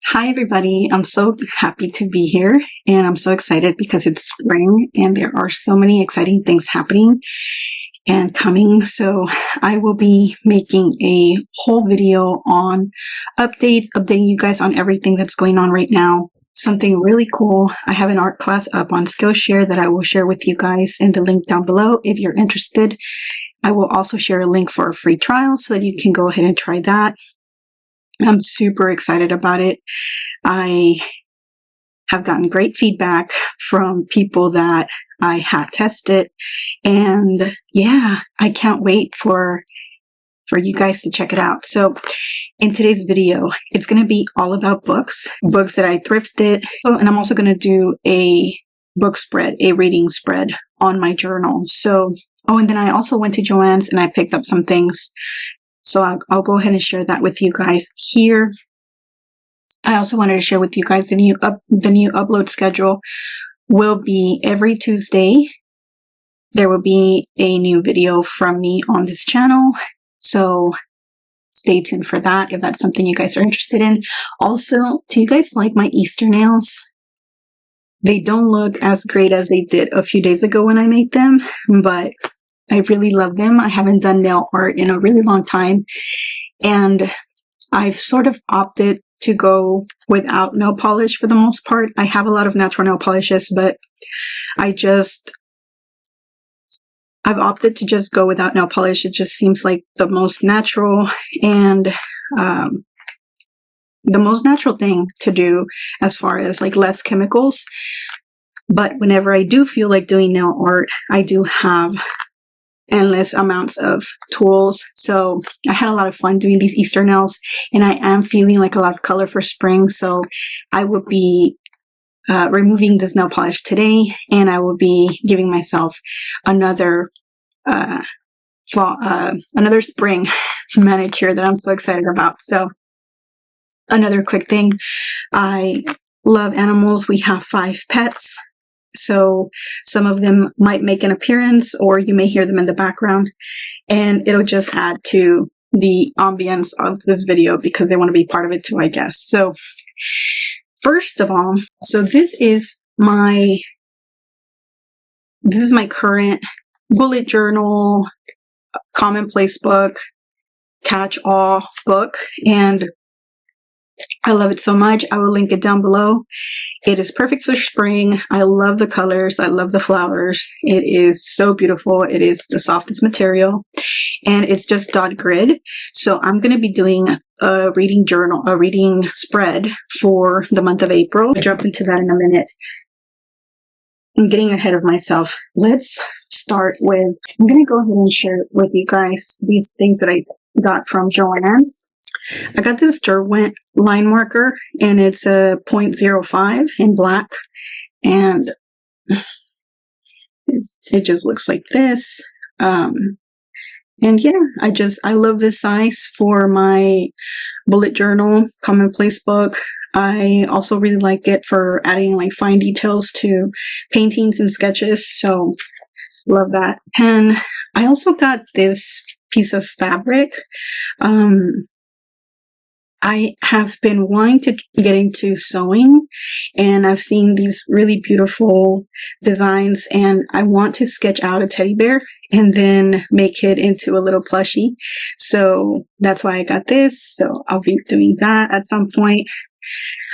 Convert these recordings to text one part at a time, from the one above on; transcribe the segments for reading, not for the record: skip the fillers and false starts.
Hi, everybody. I'm so happy to be here and I'm so excited because it's spring and there are so many exciting things happening and coming. So I will be making a whole video on updating you guys on everything that's going on right now. Something really cool. I have an art class up on Skillshare that I will share with you guys in the link down below if you're interested. I will also share a link for a free trial so that you can go ahead and try that. I'm super excited about it. I have gotten great feedback from people that I have tested, and yeah, I can't wait for you guys to check it out. So in today's video, it's going to be all about books that I thrifted. And I'm also going to do a book spread, a reading spread on my journal. So, and then I also went to Joann's and I picked up some things. So I'll go ahead and share that with you guys here. I also wanted to share with you guys the new upload schedule will be every Tuesday. There will be a new video from me on this channel. So stay tuned for that if that's something you guys are interested in. Also, do you guys like my Easter nails? They don't look as great as they did a few days ago when I made them, but I really love them. I haven't done nail art in a really long time, and I've sort of opted to go without nail polish for the most part. I have a lot of natural nail polishes, but I've opted to just go without nail polish. It just seems like the most natural and the most natural thing to do as far as like less chemicals. But whenever I do feel like doing nail art, I do have endless amounts of tools. So I had a lot of fun doing these Easter nails, and I am feeling like a lot of color for spring. So I will be removing this nail polish today, and I will be giving myself another another spring manicure that I'm so excited about. So another quick thing, I love animals. We have 5 pets. So some of them might make an appearance, or you may hear them in the background, and it'll just add to the ambience of this video because they want to be part of it too, I guess. So first of all, so this is my current bullet journal, commonplace book, catch-all book, and I love it so much. I will link it down below. It is perfect for spring. I love the colors. I love the flowers. It is so beautiful. It is the softest material, and it's just dot grid. So I'm going to be doing a reading spread for the month of April. I'll jump into that in a minute. I'm getting ahead of myself. Let's start with, I'm going to go ahead and share with you guys these things that I got from Joann's. I got this Derwent line marker, and it's a 0.05 in black, and it just looks like this. And yeah, I love this size for my bullet journal, commonplace book. I also really like it for adding like fine details to paintings and sketches, so love that. And I also got this piece of fabric. I have been wanting to get into sewing, and I've seen these really beautiful designs, and I want to sketch out a teddy bear and then make it into a little plushie. So that's why I got this. So I'll be doing that at some point.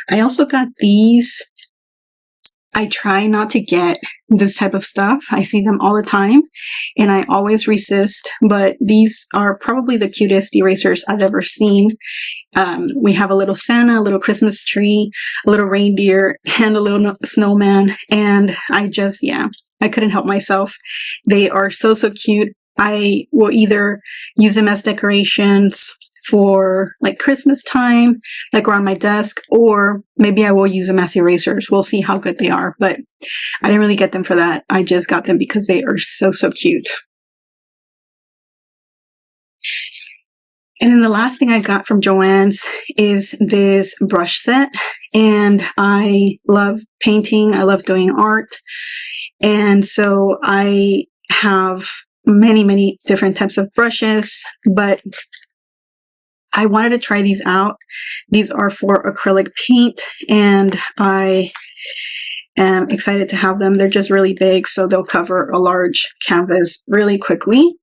I also got these. I try not to get this type of stuff. I see them all the time and I always resist, but these are probably the cutest erasers I've ever seen. We have a little Santa, a little Christmas tree, a little reindeer, and a little snowman. And I couldn't help myself. They are so, so cute. I will either use them as decorations for like Christmas time, like around my desk, or maybe I will use them as erasers. We'll see how good they are, but I didn't really get them for that. I just got them because they are so, so cute. And then the last thing I got from Joann's is this brush set, and I love painting. I love doing art. And so I have many, many different types of brushes, but I wanted to try these out. These are for acrylic paint, and I am excited to have them. They're just really big, so they'll cover a large canvas really quickly.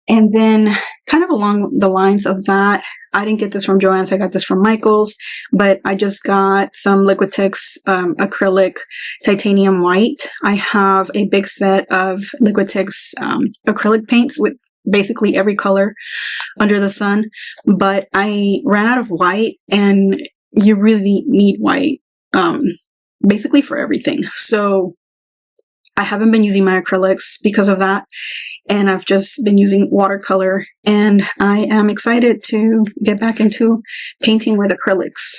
And then kind of along the lines of that, I didn't get this from Joann's, I got this from Michael's, but I just got some Liquitex acrylic titanium white. I have a big set of Liquitex acrylic paints with basically every color under the sun, but I ran out of white, and you really need white basically for everything. So I haven't been using my acrylics because of that, and I've just been using watercolor, and I am excited to get back into painting with acrylics.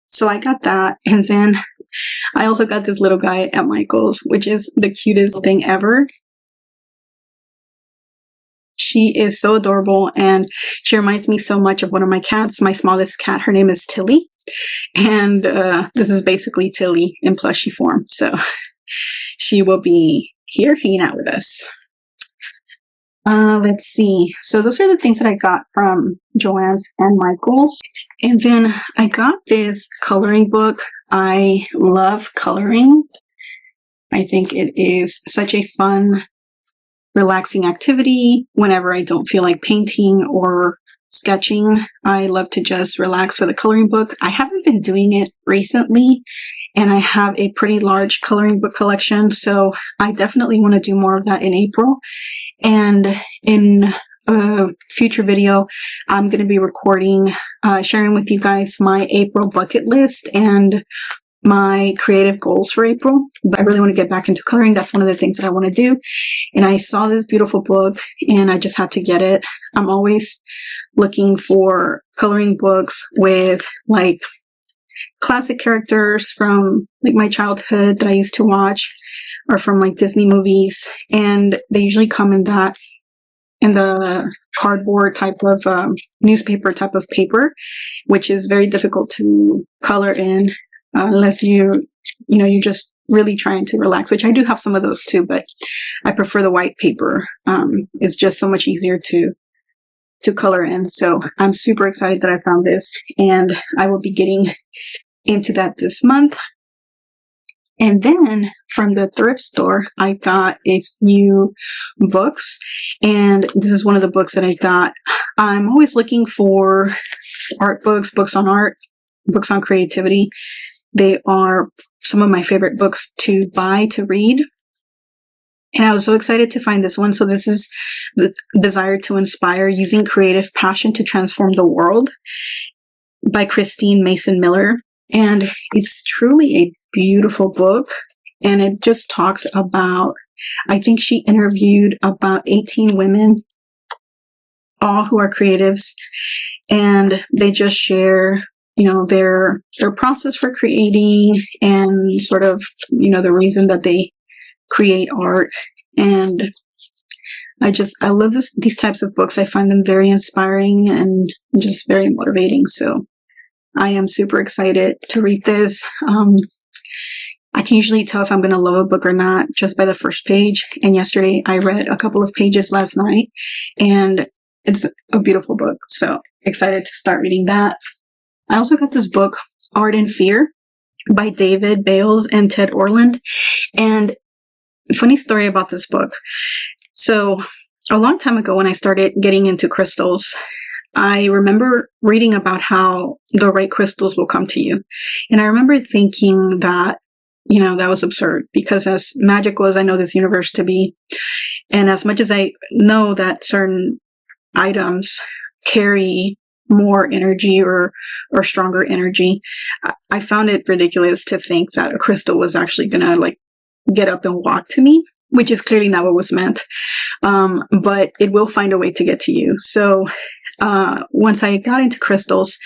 So I got that, and then I also got this little guy at Michael's, which is the cutest thing ever. She is so adorable, and she reminds me so much of one of my cats, my smallest cat. Her name is Tilly, and this is basically Tilly in plushie form. So she will be here hanging out with us. Let's see. So those are the things that I got from Joann's and Michael's. And then I got this coloring book. I love coloring. I think it is such a fun, relaxing activity. Whenever I don't feel like painting or sketching, I love to just relax with a coloring book. I haven't been doing it recently, and I have a pretty large coloring book collection, so I definitely want to do more of that in April. And in a future video, I'm going to be recording, sharing with you guys my April bucket list and my creative goals for April. But I really want to get back into coloring. That's one of the things that I want to do. And I saw this beautiful book, and I just had to get it. I'm always looking for coloring books with like classic characters from like my childhood that I used to watch, or from like Disney movies, and they usually come in the cardboard type of newspaper type of paper, which is very difficult to color in unless you're just really trying to relax, which I do have some of those too, but I prefer the white paper. It's just so much easier to color in. So I'm super excited that I found this, and I will be getting into that this month. And then from the thrift store, I got a few books, and this is one of the books that I got. I'm always looking for art books, books on art, books on creativity. They are some of my favorite books to buy, to read. And I was so excited to find this one. So this is The Desire to Inspire, Using Creative Passion to Transform the World by Christine Mason Miller. And it's truly a beautiful book. And it just talks about, I think she interviewed about 18 women, all who are creatives. And they just share, their process for creating, and sort of, the reason that they create art. And I love these types of books. I find them very inspiring and just very motivating. So I am super excited to read this. I can usually tell if I'm going to love a book or not just by the first page. And yesterday I read a couple of pages last night, and it's a beautiful book. So excited to start reading that. I also got this book, Art and Fear, by David Bales and Ted Orland. And funny story about this book. So a long time ago, when I started getting into crystals, I remember reading about how the right crystals will come to you. And I remember thinking that, that was absurd, because as magical as I know this universe to be, and as much as I know that certain items carry more energy or stronger energy, I found it ridiculous to think that a crystal was actually gonna like get up and walk to me, which is clearly not what was meant. But it will find a way to get to you. So once I got into crystals,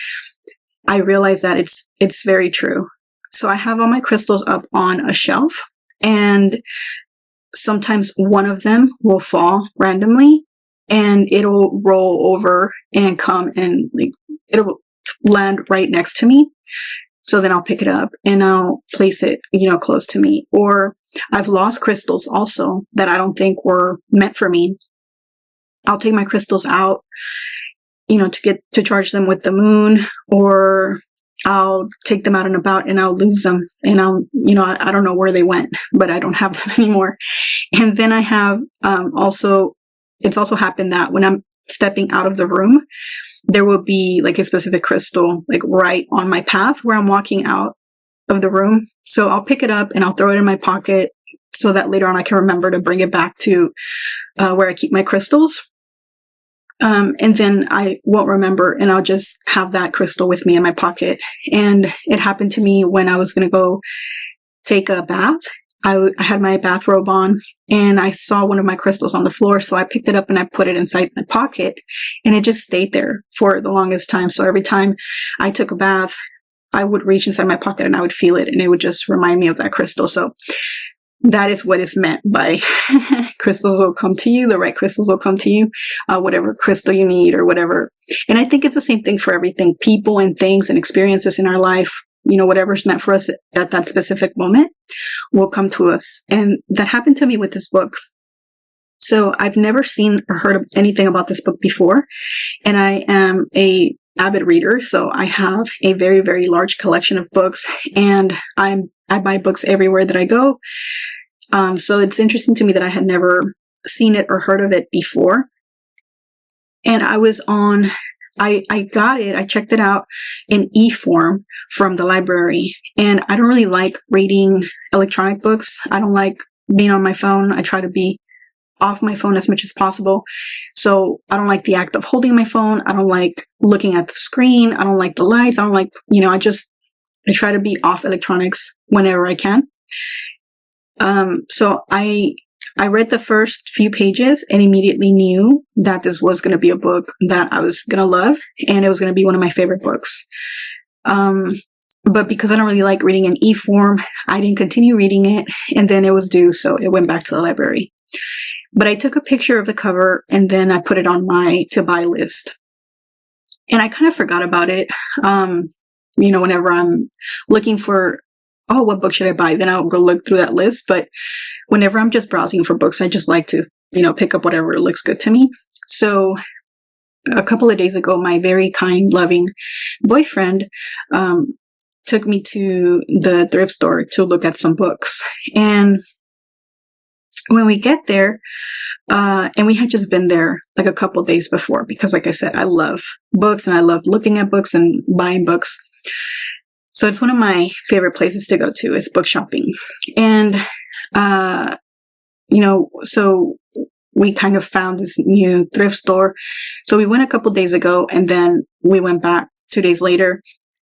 I realized that it's very true. So I have all my crystals up on a shelf, and sometimes one of them will fall randomly, and it'll roll over and come and like it'll land right next to me. So then I'll pick it up and I'll place it, close to me. Or I've lost crystals also that I don't think were meant for me. I'll take my crystals out to charge them with the moon, or I'll take them out and about and I'll lose them, and I don't know where they went, but I don't have them anymore. And then I have it's also happened that when I'm stepping out of the room, there will be like a specific crystal like right on my path where I'm walking out of the room. So I'll pick it up and I'll throw it in my pocket so that later on I can remember to bring it back to where I keep my crystals. And then I won't remember, and I'll just have that crystal with me in my pocket. And it happened to me when I was going to go take a bath. I had my bathrobe on and I saw one of my crystals on the floor. So I picked it up and I put it inside my pocket, and it just stayed there for the longest time. So every time I took a bath, I would reach inside my pocket and I would feel it, and it would just remind me of that crystal. So that is what is meant by crystals will come to you. The right crystals will come to you, whatever crystal you need or whatever. And I think it's the same thing for everything, people and things and experiences in our life. Whatever's meant for us at that specific moment will come to us. And that happened to me with this book. So I've never seen or heard of anything about this book before. And I am a avid reader. So I have a very, very large collection of books, and I buy books everywhere that I go. So it's interesting to me that I had never seen it or heard of it before. And I got it. I checked it out in e-form from the library. And I don't really like reading electronic books. I don't like being on my phone. I try to be off my phone as much as possible. So I don't like the act of holding my phone. I don't like looking at the screen. I don't like the lights. I don't like, I try to be off electronics whenever I can. So I read the first few pages and immediately knew that this was going to be a book that I was going to love, and it was going to be one of my favorite books. But because I don't really like reading in e-form, I didn't continue reading it, and then it was due, so it went back to the library. But I took a picture of the cover and then I put it on my to buy list. And I kind of forgot about it. Whenever I'm looking for, what book should I buy? Then I'll go look through that list. But whenever I'm just browsing for books, I just like to, pick up whatever looks good to me. So a couple of days ago, my very kind, loving boyfriend took me to the thrift store to look at some books. And when we get there, and we had just been there like a couple of days before, because like I said, I love books and I love looking at books and buying books. So it's one of my favorite places to go to is book shopping. And, so we kind of found this new thrift store. So we went a couple of days ago, and then we went back 2 days later,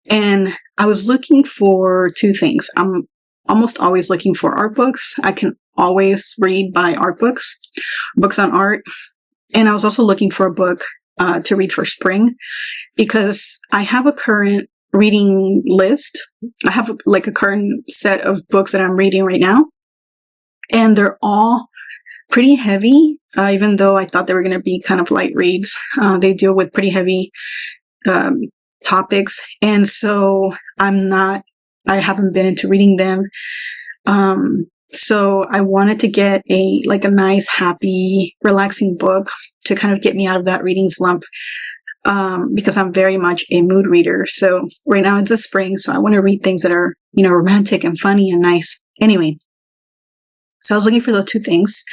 and I was looking for two things. I'm almost always looking for art books. I can always read by art books on art. And I was also looking for a book to read for spring, because I have a current reading list. I have a current set of books that I'm reading right now, and they're all pretty heavy, even though I thought they were going to be kind of light reads. They deal with pretty heavy topics, and so I haven't been into reading them. So I wanted to get a nice, happy, relaxing book to kind of get me out of that reading slump, because I'm very much a mood reader. So right now it's the spring, so I want to read things that are, romantic and funny and nice. Anyway, so I was looking for those two things.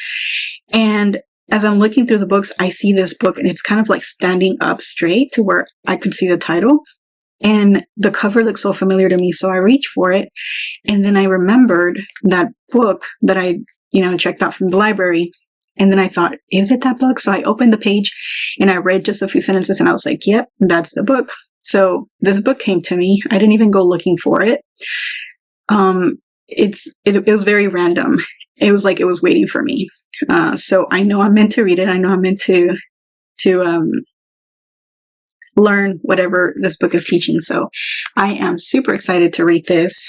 And as I'm looking through the books, I see this book, and it's kind of like standing up straight to where I could see the title. And the cover looks so familiar to me. So I reached for it. And then I remembered that book that I, checked out from the library. And then I thought, is it that book? So I opened the page and I read just a few sentences, and I was like, yep, that's the book. So this book came to me. I didn't even go looking for it. It was very random. It was like it was waiting for me. So I know I'm meant to read it. I know I'm meant to learn whatever this book is teaching. So I am super excited to read this.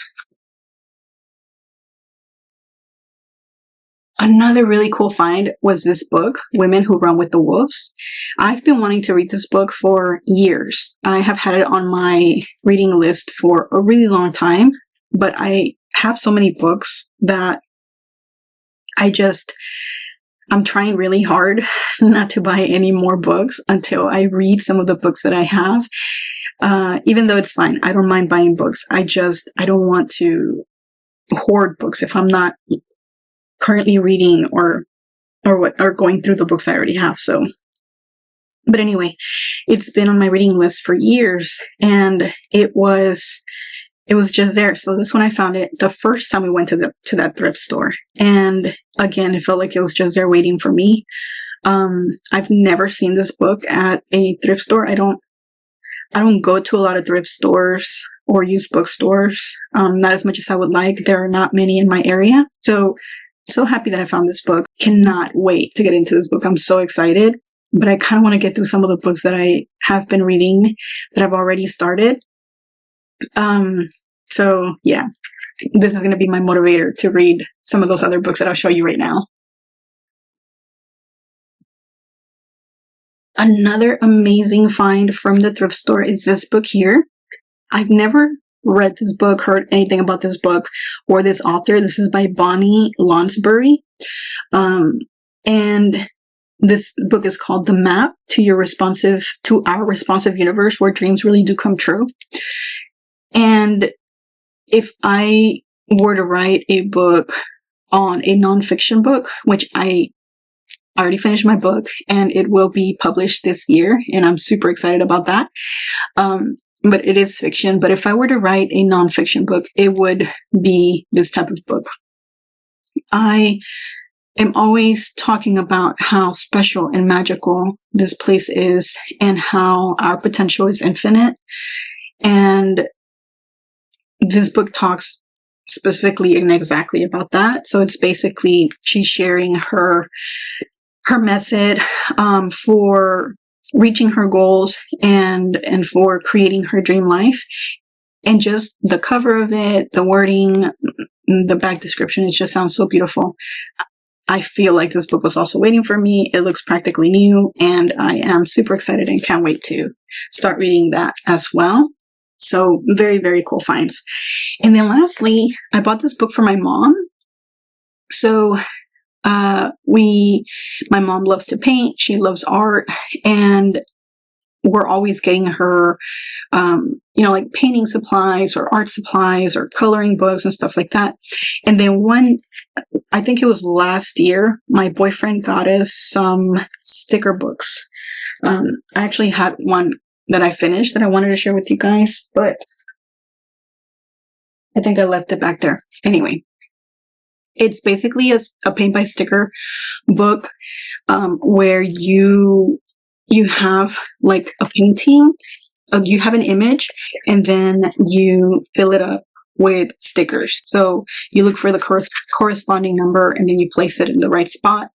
Another really cool find was this book, Women Who Run with the Wolves. I've been wanting to read this book for years. I have had it on my reading list for a really long time, but I have so many books that I I'm trying really hard not to buy any more books until I read some of the books that I have. Even though it's fine. I don't mind buying books. I don't want to hoard books if I'm not currently reading or going through the books I already have. So, but anyway, it's been on my reading list for years, and it was just there. So this one, I found it the first time we went to that thrift store, and again, it felt like it was just there waiting for me. I've never seen this book at a thrift store. I don't go to a lot of thrift stores or used bookstores, not as much as I would like. There are not many in my area. So happy that I found this book. Cannot wait to get into this book. I'm so excited, but I kind of want to get through some of the books that I have been reading that I've already started. So yeah, this is going to be my motivator to read some of those other books that I'll show you right now. Another amazing find from the thrift store is this book here. I've never read this book, heard anything about this book or this author. This is by Bonnie Lonsbury. And this book is called The Map to Our Responsive Universe, Where Dreams Really Do Come True. And if I were to write a book on a nonfiction book, which I already finished my book and it will be published this year, and I'm super excited about that. But it is fiction. But if I were to write a nonfiction book, it would be this type of book. I am always talking about how special and magical this place is and how our potential is infinite. And this book talks specifically and exactly about that. So it's basically she's sharing her method for reaching her goals and for creating her dream life. And just the cover of it, the wording, the back description, it just sounds so beautiful. I feel like this book was also waiting for me. It looks practically new, and I am super excited and can't wait to start reading that as well. So very, very cool finds. And then lastly, I bought this book for my mom. So my mom loves to paint. She loves art, and we're always getting her, like painting supplies or art supplies or coloring books and stuff like that. And then I think it was last year, my boyfriend got us some sticker books. I actually had one that I finished that I wanted to share with you guys, but I think I left it back there. Anyway. It's basically a paint by sticker book, where you have like a painting, you have an image, and then you fill it up with stickers. So you look for the corresponding number, and then you place it in the right spot.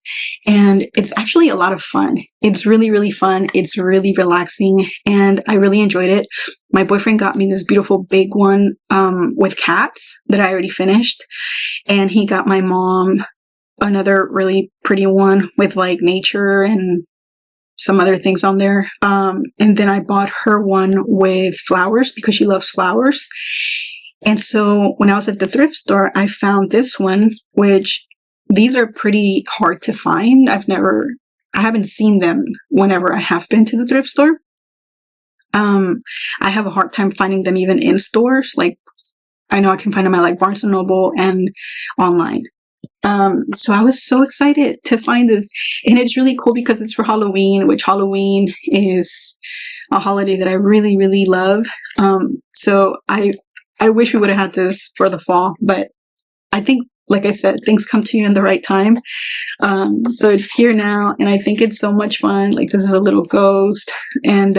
And it's actually a lot of fun. It's really, really fun. It's really relaxing, and I really enjoyed it. My boyfriend got me this beautiful big one with cats that I already finished. And he got my mom another really pretty one with like nature and some other things on there. And then I bought her one with flowers because she loves flowers. And so when I was at the thrift store, I found this one, which these are pretty hard to find. I haven't seen them whenever I have been to the thrift store. I have a hard time finding them even in stores. Like, I know I can find them at like Barnes & Noble and online. So I was so excited to find this, and it's really cool because it's for Halloween, which Halloween is a holiday that I really, really love. So I wish we would have had this for the fall, but I think, like I said, things come to you in the right time. So it's here now, and I think it's so much fun. Like, this is a little ghost, and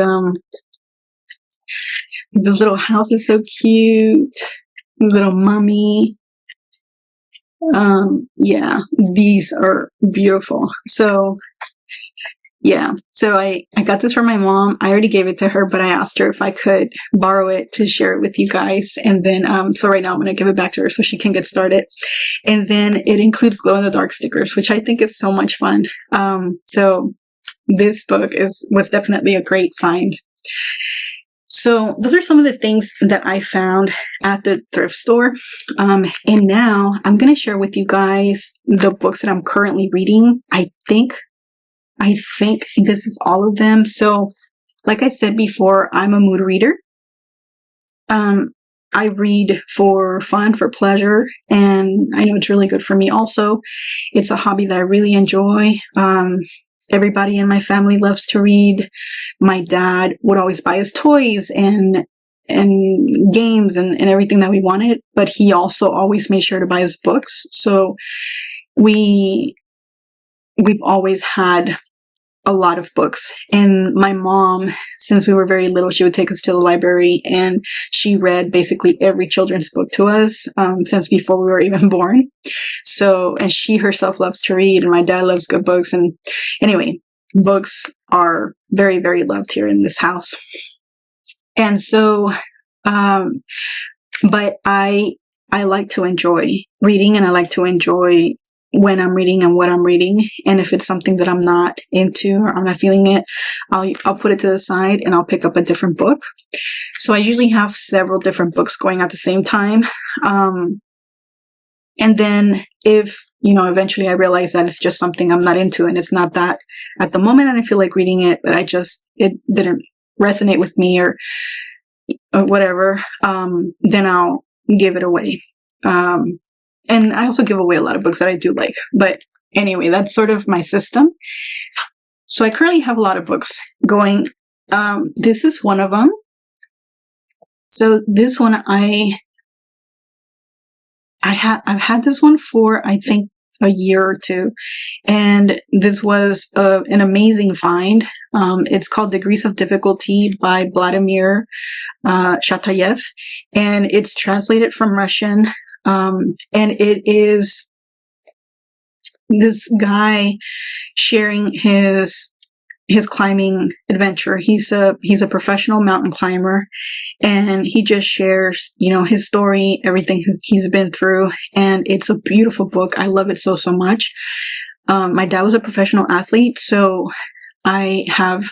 this little house is so cute. Little mummy. Yeah, these are beautiful. So yeah, so I got this from my mom. I already gave it to her, but I asked her if I could borrow it to share it with you guys. And then, so right now I'm going to give it back to her so she can get started. And then it includes glow in the dark stickers, which I think is so much fun. So this book was definitely a great find. So those are some of the things that I found at the thrift store. And now I'm going to share with you guys the books that I'm currently reading. I think this is all of them. So like I said before, I'm a mood reader. I read for fun, for pleasure, and I know it's really good for me also. It's a hobby that I really enjoy. Everybody in my family loves to read. My dad would always buy us toys and games and everything that we wanted, but he also always made sure to buy us books. So we've always had a lot of books. And my mom, since we were very little, she would take us to the library, and she read basically every children's book to us since before we were even born. So, and she herself loves to read, and my dad loves good books. And anyway, books are very, very loved here in this house. And so, but I like to enjoy reading, and I like to enjoy when I'm reading and what I'm reading. And if it's something that I'm not into or I'm not feeling it, I'll put it to the side and I'll pick up a different book. So I usually have several different books going at the same time. And then if, eventually I realize that it's just something I'm not into, and it's not that at the moment I don't feel like reading it, but it didn't resonate with me or whatever, then I'll give it away. And I also give away a lot of books that I do like. But anyway, that's sort of my system. So I currently have a lot of books going. This is one of them. So this one I've had this one for, I think, a year or two. And this was an amazing find. It's called Degrees of Difficulty by Vladimir Shatayev. And it's translated from Russian. And it is this guy sharing his climbing adventure. He's a professional mountain climber, and he just shares, his story, everything he's been through. And it's a beautiful book. I love it so much. My dad was a professional athlete, so I have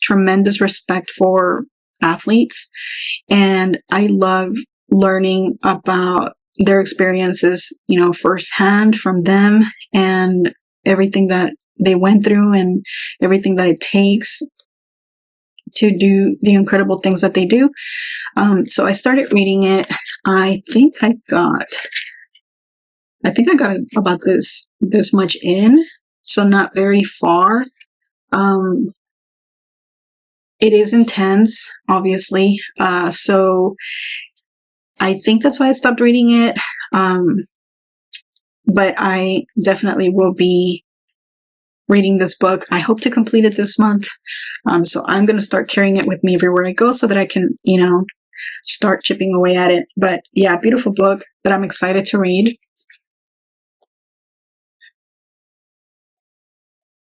tremendous respect for athletes, and I love learning about their experiences, firsthand from them, and everything that they went through and everything that it takes to do the incredible things that they do. So I started reading it. I think I got about this much in, so not very far. It is intense, obviously. So I think that's why I stopped reading it. But I definitely will be reading this book. I hope to complete it this month. So I'm going to start carrying it with me everywhere I go so that I can, start chipping away at it. But yeah, beautiful book that I'm excited to read.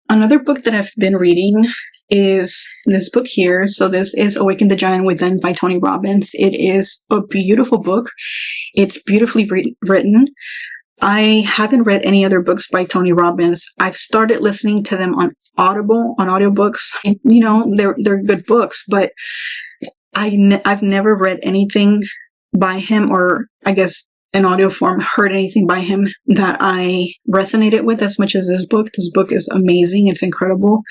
Another book that I've been reading is this book here. So this is Awaken the Giant Within by Tony Robbins. It is a beautiful book. It's beautifully written. I haven't read any other books by Tony Robbins. I've started listening to them on Audible, on audiobooks. They're good books, but I've never read anything by him, or I guess in audio form, heard anything by him that I resonated with as much as this book. This book is amazing. It's incredible.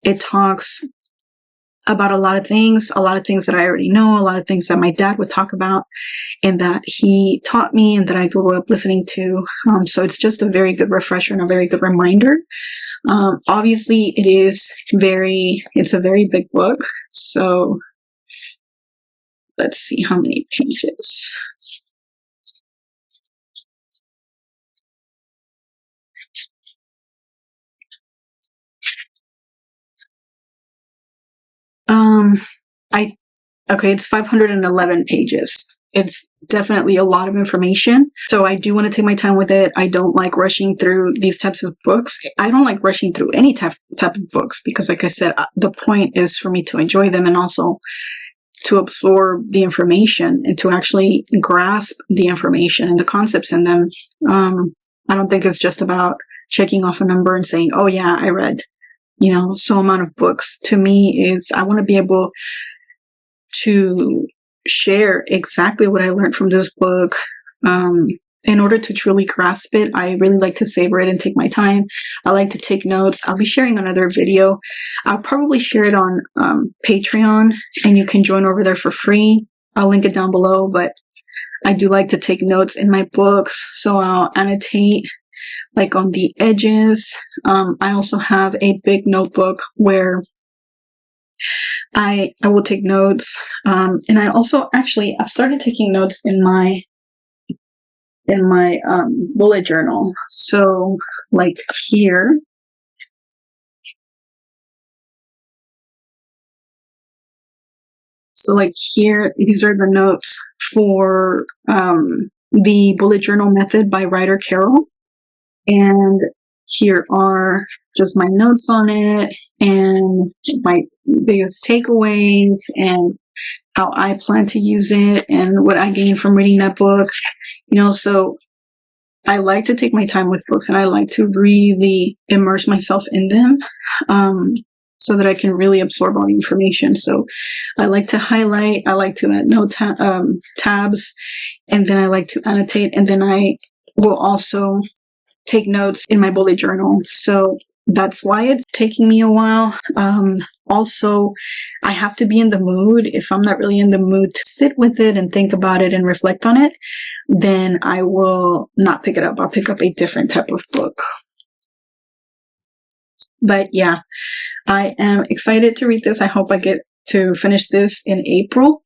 It talks about a lot of things that I already know, a lot of things that my dad would talk about and that he taught me and that I grew up listening to. So it's just a very good refresher and a very good reminder. Obviously it's a very big book. So let's see how many pages. It's 511 pages. It's definitely a lot of information. So I do want to take my time with it. I don't like rushing through these types of books. I don't like rushing through any type of books because, like I said, the point is for me to enjoy them and also to absorb the information and to actually grasp the information and the concepts in them. I don't think it's just about checking off a number and saying, oh yeah, I read, so amount of books. To me, I want to be able to share exactly what I learned from this book. In order to truly grasp it, I really like to savor it and take my time. I like to take notes. I'll be sharing another video. I'll probably share it on Patreon, and you can join over there for free. I'll link it down below, but I do like to take notes in my books, so I'll annotate like on the edges. I also have a big notebook where I will take notes. And I also I've started taking notes in my bullet journal. So like here, these are the notes for the bullet journal method by writer Carol. And here are just my notes on it and my biggest takeaways and how I plan to use it and what I gained from reading that book. So I like to take my time with books, and I like to really immerse myself in them, so that I can really absorb all the information. So I like to highlight, I like to add note tabs, and then I like to annotate, and then I will also take notes in my bullet journal. So that's why it's taking me a while. Also, I have to be in the mood. If I'm not really in the mood to sit with it and think about it and reflect on it, then I will not pick it up. I'll pick up a different type of book. But yeah, I am excited to read this. I hope I get to finish this in April.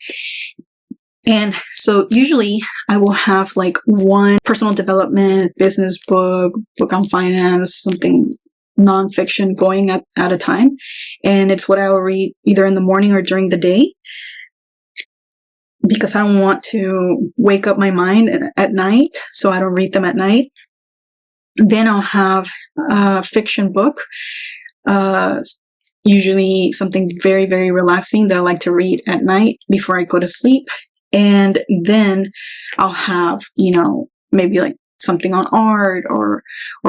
And so usually I will have like one personal development, business book on finance, something nonfiction going at a time. And it's what I will read either in the morning or during the day, because I don't want to wake up my mind at night. So I don't read them at night. Then I'll have a fiction book, usually something very, very relaxing that I like to read at night before I go to sleep. And then I'll have, maybe like something on art or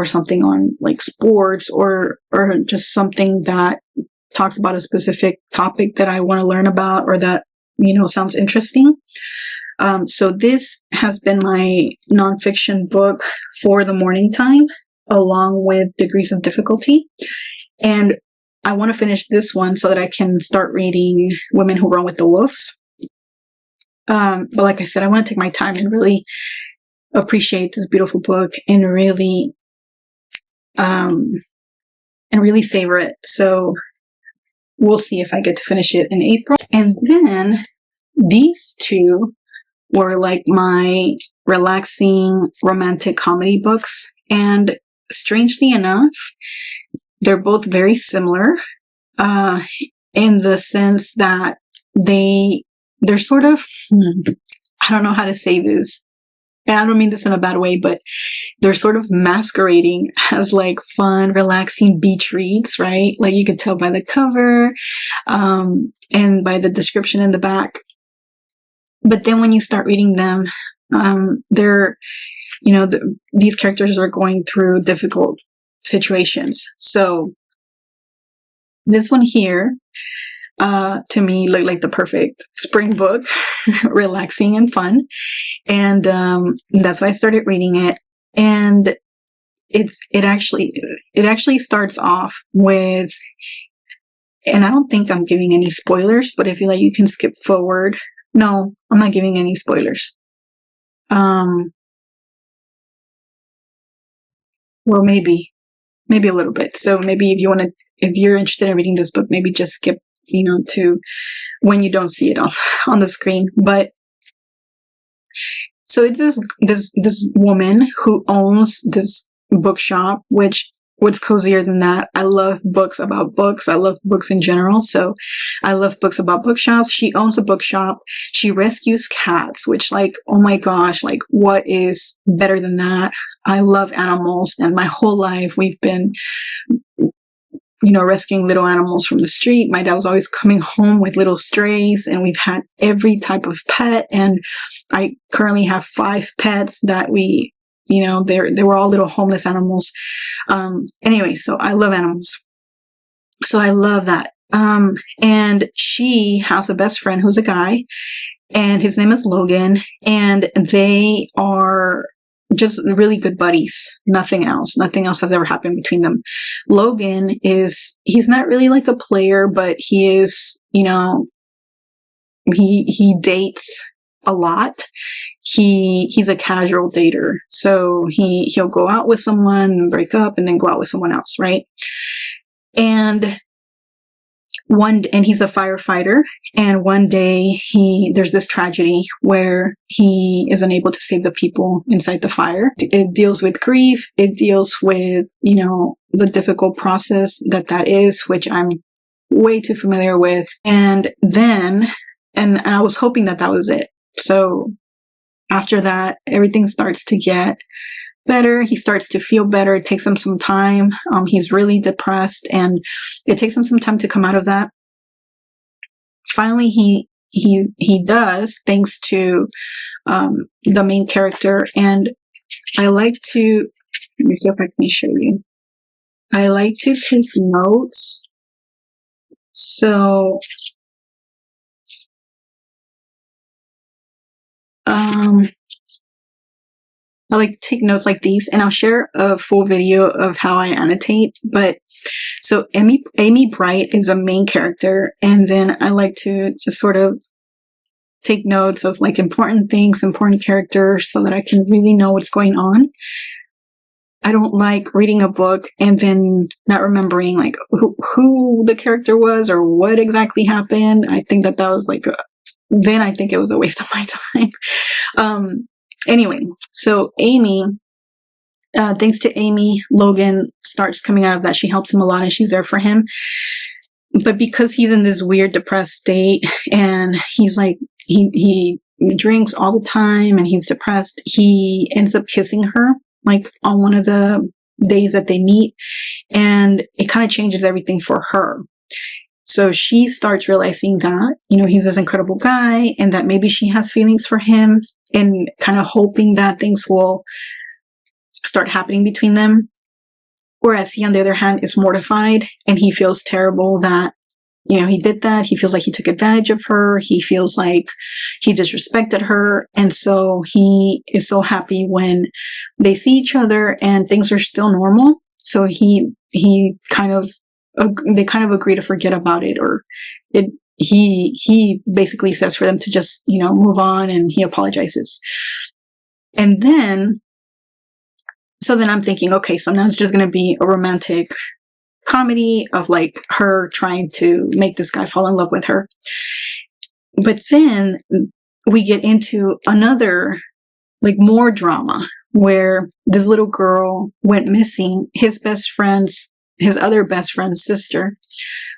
something on like sports or just something that talks about a specific topic that I want to learn about or that, sounds interesting. So this has been my nonfiction book for the morning time, along with Degrees of Difficulty. And I want to finish this one so that I can start reading Women Who Run with the Wolves. But like I said, I want to take my time and really appreciate this beautiful book and really savor it. So we'll see if I get to finish it in April. And then these two were like my relaxing romantic comedy books. And strangely enough, they're both very similar, in the sense that they're sort of, I don't know how to say this. And I don't mean this in a bad way, but they're sort of masquerading as like fun, relaxing beach reads, right? Like you could tell by the cover, and by the description in the back. But then when you start reading them, they're, these characters are going through difficult situations. So this one here, to me looked like the perfect spring book, relaxing and fun. And that's why I started reading it. And it actually starts off with, and I don't think I'm giving any spoilers, but I feel like you can skip forward. No, I'm not giving any spoilers. Well, maybe a little bit. So maybe if you're interested in reading this book, maybe just skip, to when you don't see it on the screen. But so it's this woman who owns this bookshop, which what's cozier than that? I love books about books. I love books in general. So I love books about bookshops. She owns a bookshop. She rescues cats, which oh my gosh, what is better than that? I love animals, and my whole life we've been, rescuing little animals from the street. My dad was always coming home with little strays, and we've had every type of pet. And I currently have 5 pets that we, they were all little homeless animals. Anyway, so I love animals. So I love that And she has a best friend who's a guy, and his name is Logan, and they are just really good buddies. Nothing else has ever happened between them. Logan he's not really like a player, but he is, he dates a lot. He's a casual dater. So he'll go out with someone, break up, and then go out with someone else, right? And he's a firefighter, and one day there's this tragedy where he is unable to save the people inside the fire. It deals with grief. It deals with, the difficult process that is, which I'm way too familiar with. And I was hoping that was it. So after that, everything starts to get better. He starts to feel better. It takes him some time. He's really depressed, and it takes him some time to come out of that. Finally, he does, thanks to the main character. And I like to, let me see if I can show you. I like to take notes. So I like to take notes like these, and I'll share a full video of how I annotate. But so Amy Bright is a main character, and then I like to just sort of take notes of like important things, important characters, so that I can really know what's going on. I don't like reading a book and then not remembering like who the character was or what exactly happened. I think that was like then I think it was a waste of my time. Anyway, so Amy, thanks to Amy, Logan starts coming out of that. She helps him a lot, and she's there for him. But because he's in this weird depressed state, and he's like, he drinks all the time, and he's depressed, he ends up kissing her, like on one of the days that they meet, and it kind of changes everything for her. So she starts realizing that, he's this incredible guy, and that maybe she has feelings for him, and kind of hoping that things will start happening between them. Whereas he, on the other hand, is mortified, and he feels terrible that, he did that. He feels like he took advantage of her. He feels like he disrespected her. And so he is so happy when they see each other and things are still normal. So they kind of agree to forget about it, or he basically says for them to just, move on, and he apologizes. And then, so then I'm thinking, okay, so now it's just going to be a romantic comedy of like her trying to make this guy fall in love with her. But then we get into another, like more drama, where this little girl went missing. His other best friend's sister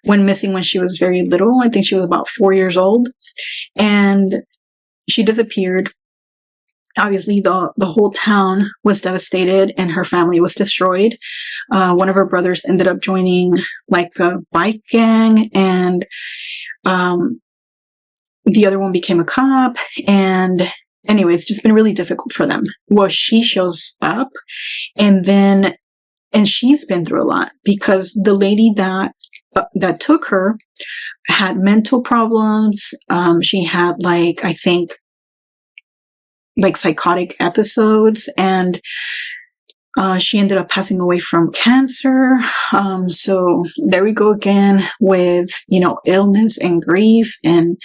went missing when she was very little. I think she was about 4 years old, and she disappeared. Obviously, the whole town was devastated, and her family was destroyed. One of her brothers ended up joining like a bike gang, and the other one became a cop. And anyway, it's just been really difficult for them. Well, she shows up, and she's been through a lot, because the lady that took her had mental problems. She had like, I think, like psychotic episodes, and she ended up passing away from cancer. So there we go again with, illness and grief, and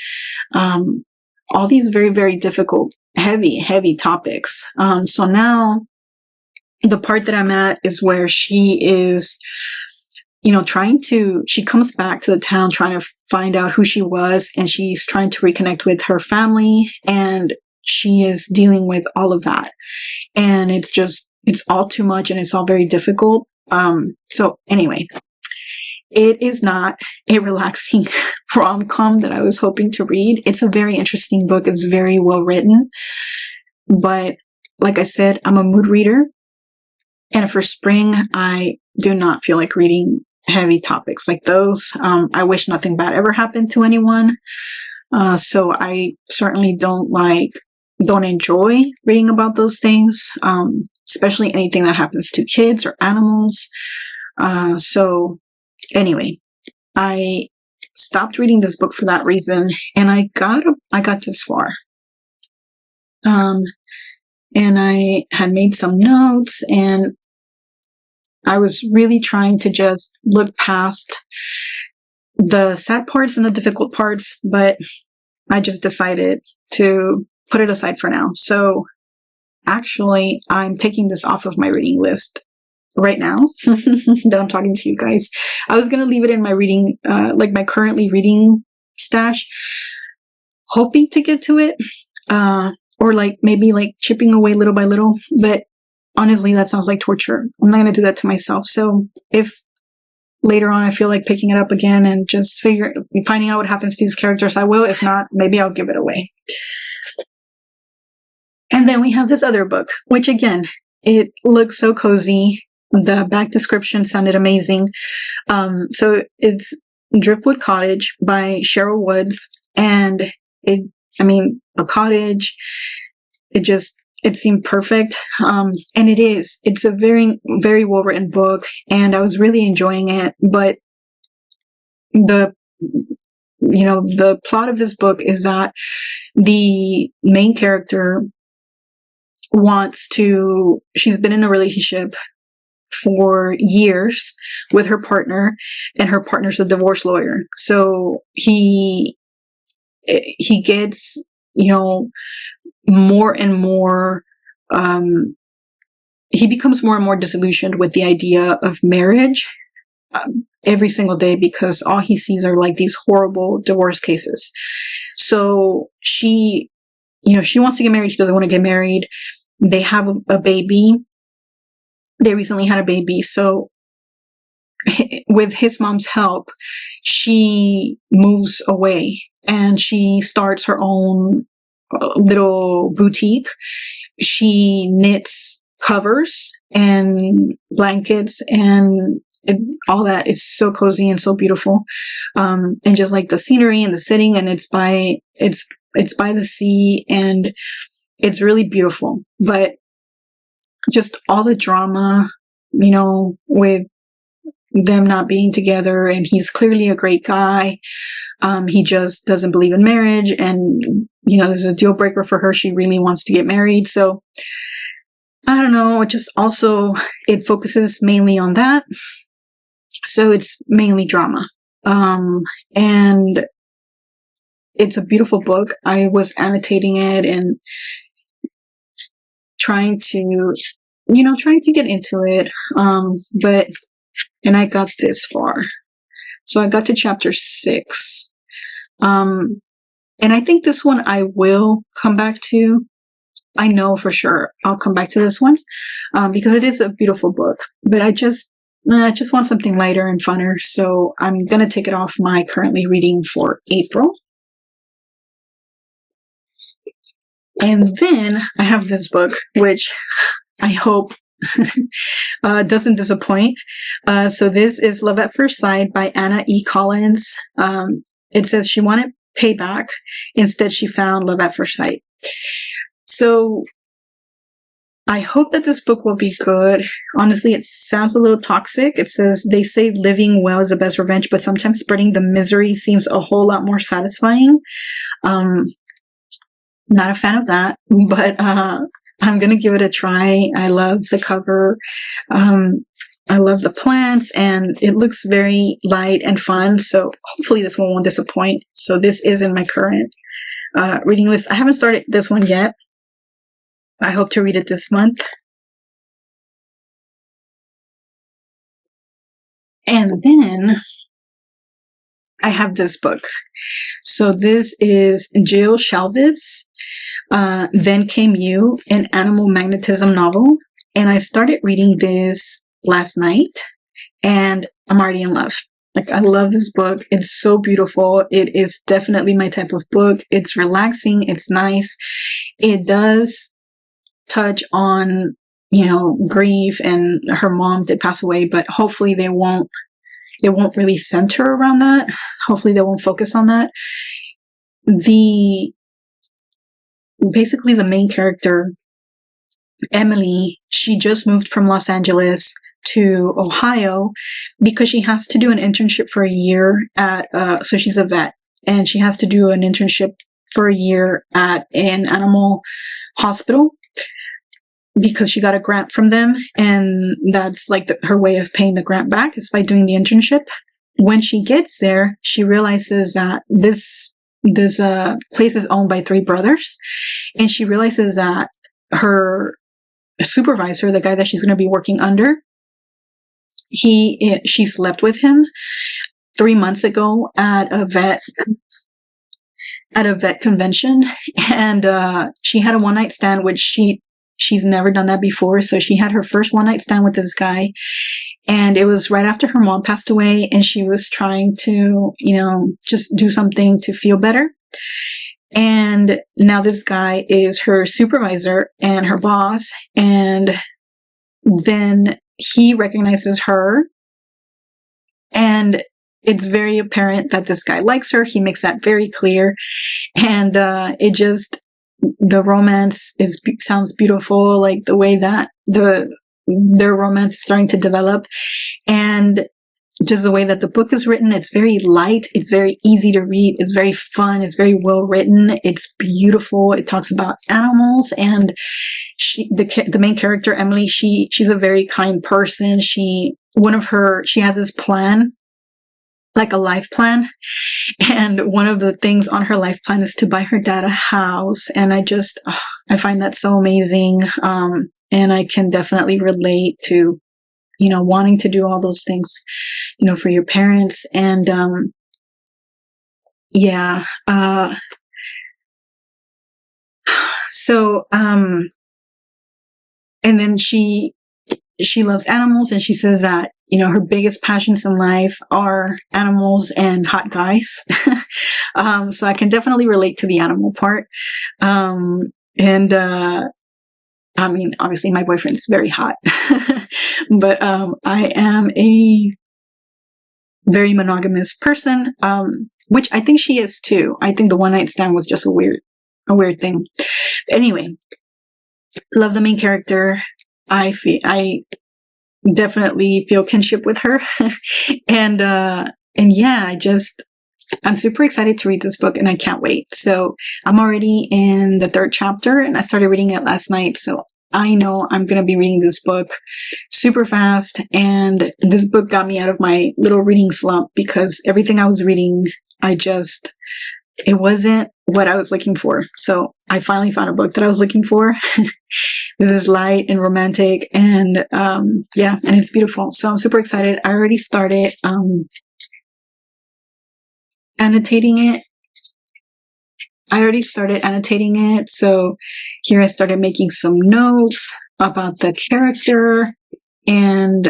all these very, very difficult, heavy topics. So now the part that I'm at is where she is, she comes back to the town trying to find out who she was, and she's trying to reconnect with her family, and she is dealing with all of that. And it's all too much, and it's all very difficult. So anyway, it is not a relaxing rom-com that I was hoping to read. It's a very interesting book. It's very well written. But like I said, I'm a mood reader. And for spring, I do not feel like reading heavy topics like those. I wish nothing bad ever happened to anyone. So I certainly don't enjoy reading about those things, especially anything that happens to kids or animals. So anyway, I stopped reading this book for that reason, and I got this far. And I had made some notes, and I was really trying to just look past the sad parts and the difficult parts, but I just decided to put it aside for now. So actually, I'm taking this off of my reading list right now that I'm talking to you guys. I was going to leave it in my reading, like my currently reading stash, hoping to get to it, or like maybe like chipping away little by little. But honestly, that sounds like torture. I'm not going to do that to myself. So if later on I feel like picking it up again and just finding out what happens to these characters, I will. If not, maybe I'll give it away. And then we have this other book, which again, it looks so cozy. The back description sounded amazing. So it's Driftwood Cottage by Cheryl Woods. And a cottage, it seemed perfect. And it is. It's a very, very well written book, and I was really enjoying it. But the plot of this book is that the main character she's been in a relationship for years with her partner, and her partner's a divorce lawyer. So he gets, more and more, he becomes more and more disillusioned with the idea of marriage every single day, because all he sees are like these horrible divorce cases. So she wants to get married. She doesn't want to get married. They have a baby. They recently had a baby. So with his mom's help, she moves away and she starts her own little boutique. She knits covers and blankets and all that. It's so cozy and so beautiful. And just like the scenery and the setting, and it's by the sea, and it's really beautiful. But just all the drama, with them not being together, and he's clearly a great guy. He just doesn't believe in marriage, and this is a deal breaker for her. She really wants to get married. So I don't know, it focuses mainly on that. So it's mainly drama. And it's a beautiful book. I was annotating it and trying to get into it. And I got this far. So I got to chapter 6. And I think this one I will come back to. I know for sure I'll come back to this one, because it is a beautiful book, but I just want something lighter and funner. So I'm going to take it off my currently reading for April. And then I have this book, which I hope doesn't disappoint. So this is Love at First Sight by Anna E. Collins. It says she wanted payback. Instead, she found love at first sight. So I hope that this book will be good. Honestly, it sounds a little toxic. It says, they say living well is the best revenge, but sometimes spreading the misery seems a whole lot more satisfying. Not a fan of that, but I'm going to give it a try. I love the cover. I love the plants, and it looks very light and fun. So hopefully this one won't disappoint. So this is in my current reading list. I haven't started this one yet. I hope to read it this month. And then I have this book. So this is Jill Shalvis, Then Came You, an animal magnetism novel. And I started reading this last night, and I'm already in love. Like, I love this book. It's so beautiful. It is definitely my type of book. It's relaxing. It's nice. It does touch on, grief, and her mom did pass away, but hopefully it won't really center around that. Hopefully they won't focus on that. Basically the main character, Emily, she just moved from Los Angeles to Ohio because she has to do an internship for a year so she's a vet, and she has to do an internship for a year at an animal hospital because she got a grant from them, and that's like her way of paying the grant back is by doing the internship. When she gets there, she realizes that this place is owned by 3 brothers, and she realizes that her supervisor, the guy that she's going to be working under, she slept with him 3 months ago at a vet convention, and she had a one-night stand, which she's never done that before. So she had her first one-night stand with this guy, and it was right after her mom passed away, and she was trying to, just do something to feel better. And now this guy is her supervisor and her boss, and then he recognizes her, and it's very apparent that this guy likes her. He makes that very clear, and the romance sounds beautiful, like the way that their romance is starting to develop, and just the way that the book is written. It's very light. It's very easy to read. It's very fun. It's very well written. It's beautiful. It talks about animals, and the main character, Emily, she's a very kind person. She has this plan, like a life plan. And one of the things on her life plan is to buy her dad a house. And I find that so amazing. And I can definitely relate to, wanting to do all those things, for your parents. And, and then she loves animals, and she says that, her biggest passions in life are animals and hot guys. So I can definitely relate to the animal part. Obviously my boyfriend is very hot, but, I am a very monogamous person, which I think she is too. I think the one night stand was just a weird thing. Anyway, love the main character. I definitely feel kinship with her. And yeah, I'm super excited to read this book, and I can't wait. So I'm already in the 3rd chapter, and I started reading it last night. So I know I'm going to be reading this book super fast. And this book got me out of my little reading slump because everything I was reading, it wasn't what I was looking for. So I finally found a book that I was looking for. This is light and romantic, and and it's beautiful. So I'm super excited. I already started annotating it. So here I started making some notes about the character, and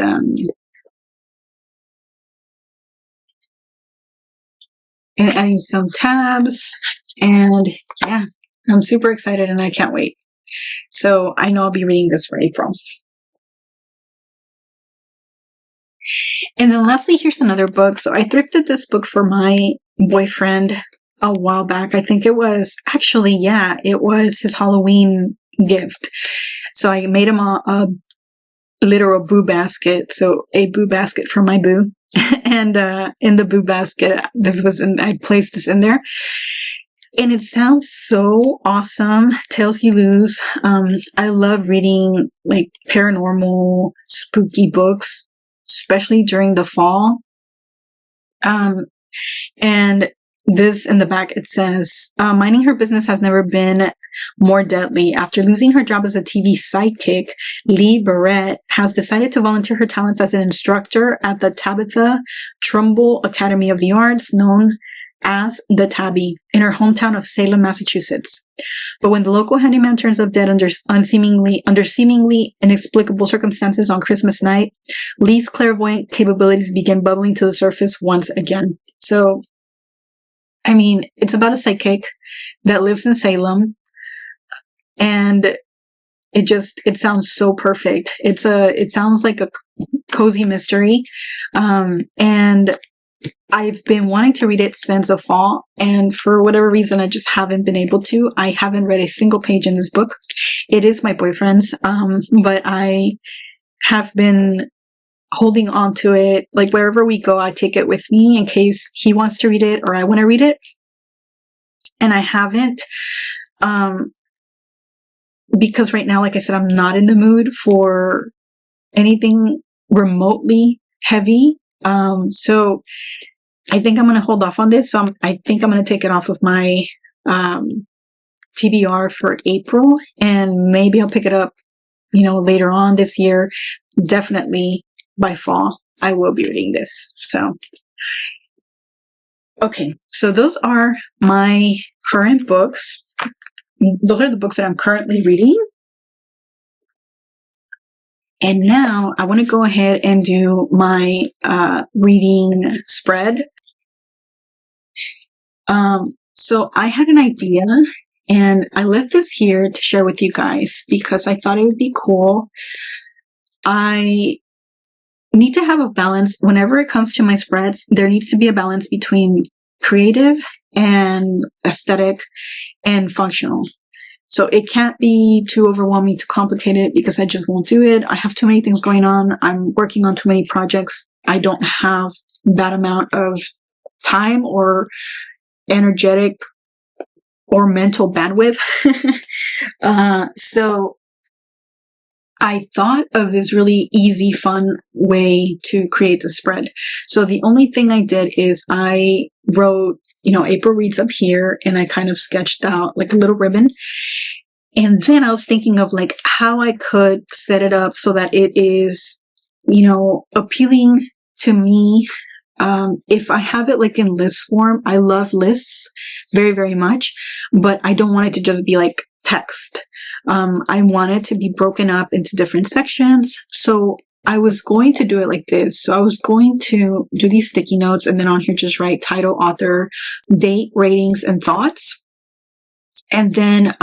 adding some tabs, and yeah, I'm super excited, and I can't wait. So I know I'll be reading this for April. And then lastly, here's another book. So I thrifted this book for my boyfriend a while back. I think it was his Halloween gift. So I made him a literal boo basket. So a boo basket for my boo. And in the boo basket, I placed this in there. And it sounds so awesome. Tales You Lose. I love reading like paranormal, spooky books, especially during the fall. And this in the back, it says, minding her business has never been more deadly. After losing her job as a TV sidekick, Lee Barrett has decided to volunteer her talents as an instructor at the Tabitha Trumbull Academy of the Arts, known as the Tabby, in her hometown of Salem, Massachusetts. But when the local handyman turns up dead under seemingly inexplicable circumstances on Christmas night, Lee's clairvoyant capabilities begin bubbling to the surface once again. So, it's about a psychic that lives in Salem, and it sounds so perfect. It sounds like a cozy mystery, and I've been wanting to read it since the fall, and for whatever reason, I just haven't been able to. I haven't read a single page in this book. It is my boyfriend's, but I have been holding on to it. Like wherever we go, I take it with me in case he wants to read it or I want to read it. And I haven't, because right now, like I said, I'm not in the mood for anything remotely heavy. So I think I'm going to hold off on this. So I think I'm going to take it off of my TBR for April, and maybe I'll pick it up, later on this year. Definitely by fall, I will be reading this. So, okay. So those are my current books. Those are the books that I'm currently reading. And now I want to go ahead and do my reading spread. So I had an idea, and I left this here to share with you guys because I thought it would be cool. I need to have a balance. Whenever it comes to my spreads, there needs to be a balance between creative and aesthetic and functional. So it can't be too overwhelming, too complicated, because I just won't do it. I have too many things going on. I'm working on too many projects. I don't have that amount of time or energetic or mental bandwidth. So I thought of this really easy, fun way to create the spread. So the only thing I did is I wrote, April reads up here, and I kind of sketched out like a little ribbon. And then I was thinking of like how I could set it up so that it is, appealing to me. If I have it like in list form, I love lists very, very much, but I don't want it to just be like text. I want it to be broken up into different sections. So I was going to do it like this. So I was going to do these sticky notes, and then on here just write title, author, date, ratings, and thoughts. And then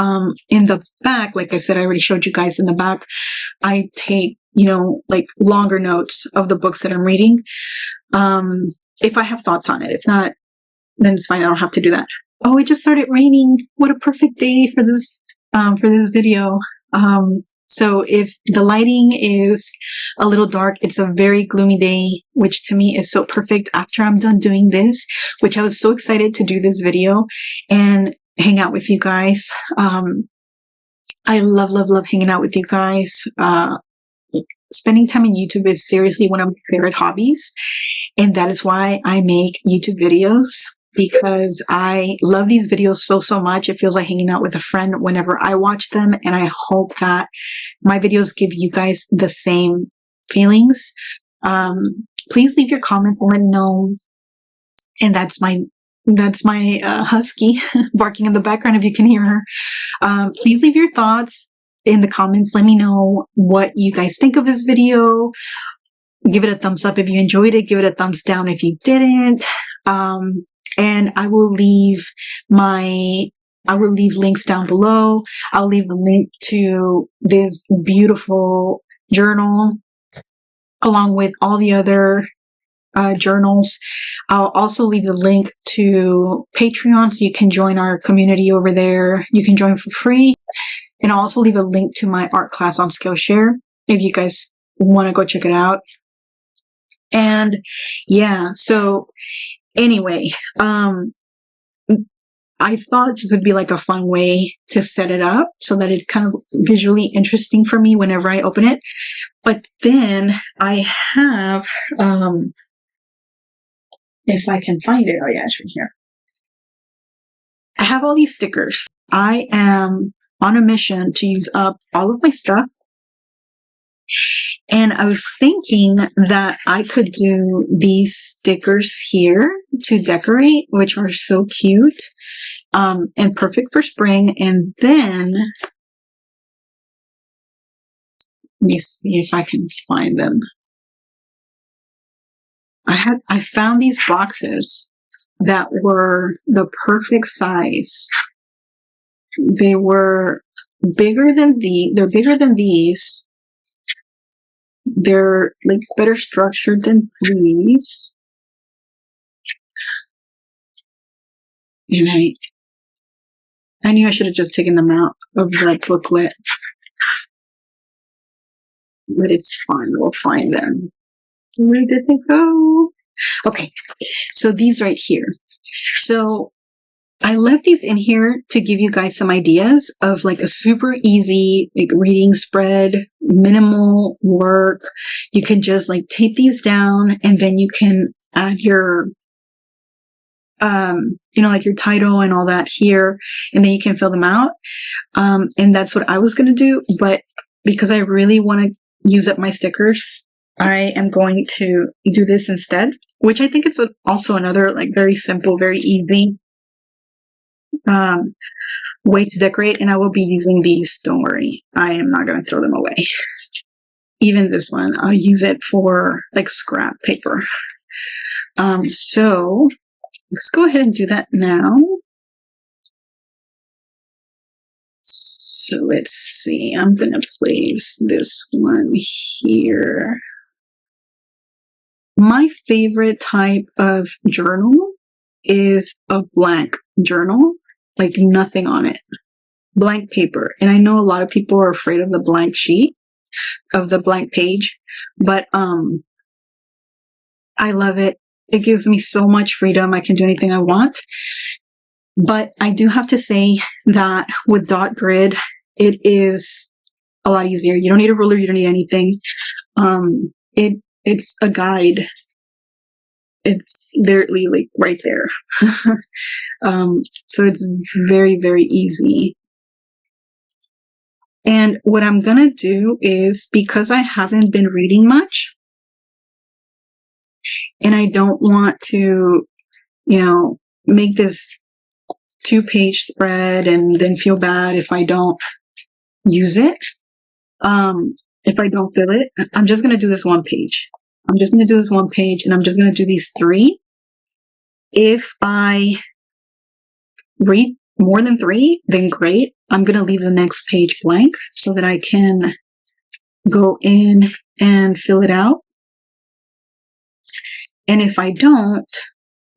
in the back, like I said, I already showed you guys in the back, I take, like longer notes of the books that I'm reading. If I have thoughts on it. If not, then it's fine. I don't have to do that. Oh, it just started raining. What a perfect day for this video. So if the lighting is a little dark, it's a very gloomy day, which to me is so perfect after I'm done doing this, which I was so excited to do this video and hang out with you guys. I love, love, love hanging out with you guys. Spending time on YouTube is seriously one of my favorite hobbies. And that is why I make YouTube videos, because I love these videos so, so much. It feels like hanging out with a friend whenever I watch them. And I hope that my videos give you guys the same feelings. Please leave your comments and let me know. And that's my husky barking in the background if you can hear her. Please leave your thoughts in the comments. Let me know what you guys think of this video. Give it a thumbs up if you enjoyed it. Give it a thumbs down if you didn't. And I will leave links down below. I'll leave the link to this beautiful journal along with all the other journals. I'll also leave the link to Patreon, so you can join our community over there. You can join for free. And I'll also leave a link to my art class on Skillshare if you guys want to go check it out. And yeah, so anyway, I thought this would be like a fun way to set it up so that it's kind of visually interesting for me whenever I open it. But then I have, if I can find it, oh yeah, it's right here. I have all these stickers. I am on a mission to use up all of my stuff. And I was thinking that I could do these stickers here to decorate, which are so cute, and perfect for spring. And then, let me see if I can find them. I found these boxes that were the perfect size. They were bigger than they're bigger than these. They're like better structured than these. And I knew I should have just taken them out of the booklet. But it's fine. We'll find them. Where did they go? Okay, so these right here. So I left these in here to give you guys some ideas of like a super easy like reading spread, minimal work. You can just like tape these down and then you can add your, like your title and all that here, and then you can fill them out. And that's what I was going to do. But because I really want to use up my stickers, I am going to do this instead, which I think it's also another like very simple, very easy way to decorate. And I will be using these. Don't worry. I am not going to throw them away. Even this one, I'll use it for like scrap paper. So let's go ahead and do that now. So let's see. I'm going to place this one here. My favorite type of journal is a blank journal, like nothing on it, blank paper. And I know a lot of people are afraid of the blank sheet, of the blank page, but I love it. It gives me so much freedom. I can do anything I want. But I do have to say that with dot grid, it is a lot easier. You don't need a ruler. You don't need anything. It's a guide. It's literally like right there. So it's very, very easy. And what I'm going to do is, because I haven't been reading much and I don't want to, make this 2-page spread and then feel bad if I don't use it. If I don't fill it, I'm just going to do this one page. I'm just going to do this one page and I'm just going to do these 3. If I read more than 3, then great. I'm going to leave the next page blank so that I can go in and fill it out. And if I don't,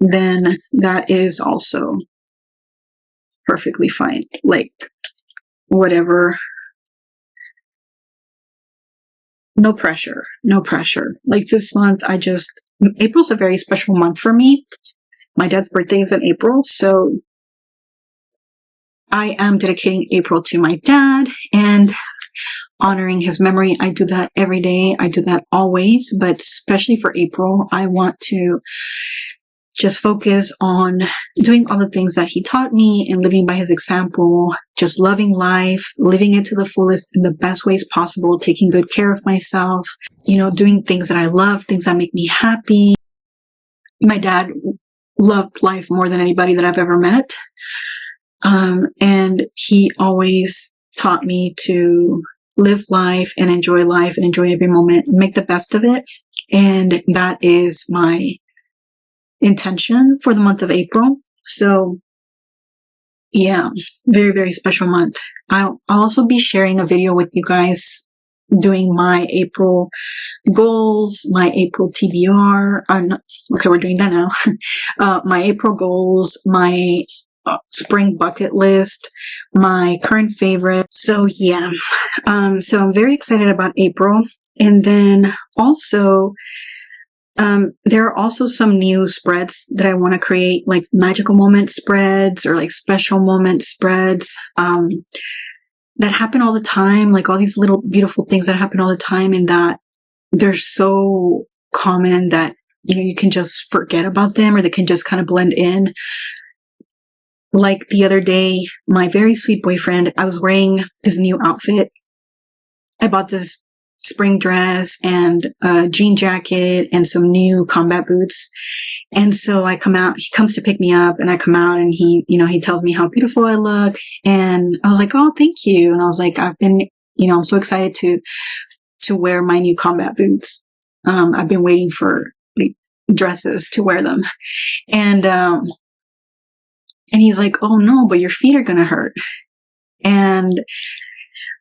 then that is also perfectly fine. Like, whatever. No pressure. No pressure. Like this month, April's a very special month for me. My dad's birthday is in April, so I am dedicating April to my dad and honoring his memory. I do that every day. I do that always, but especially for April, I want to just focus on doing all the things that he taught me and living by his example, just loving life, living it to the fullest in the best ways possible, taking good care of myself, doing things that I love, things that make me happy. My dad loved life more than anybody that I've ever met. And he always taught me to live life and enjoy every moment, make the best of it. And that is my intention for the month of April. So yeah, very, very special month. I'll also be sharing a video with you guys doing my April goals, my April TBR. Okay, we're doing that now. My April goals, my spring bucket list, my current favorite. So yeah, so I'm very excited about April. And then also, there are also some new spreads that I want to create, like magical moment spreads or like special moment spreads, that happen all the time, like all these little beautiful things that happen all the time, and that they're so common that, you can just forget about them, or they can just kind of blend in. Like the other day, my very sweet boyfriend, I was wearing this new outfit. I bought this spring dress and a jean jacket and some new combat boots. And so I come out, he comes to pick me up, and I come out and he tells me how beautiful I look. And I was like, oh, thank you. And I was like, I've been, I'm so excited to wear my new combat boots. I've been waiting for like dresses to wear them. And he's like, oh no, but your feet are going to hurt. And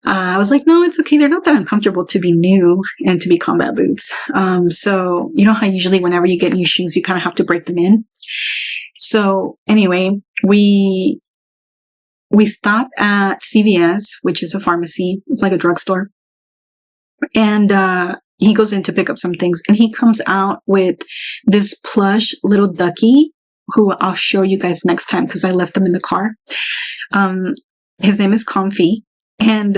I was like, no, it's okay. They're not that uncomfortable to be new and to be combat boots. So you know how usually whenever you get new shoes, you kind of have to break them in. So anyway, we stopped at CVS, which is a pharmacy. It's like a drugstore. And, he goes in to pick up some things, and he comes out with this plush little ducky who I'll show you guys next time because I left them in the car. His name is Comfy, and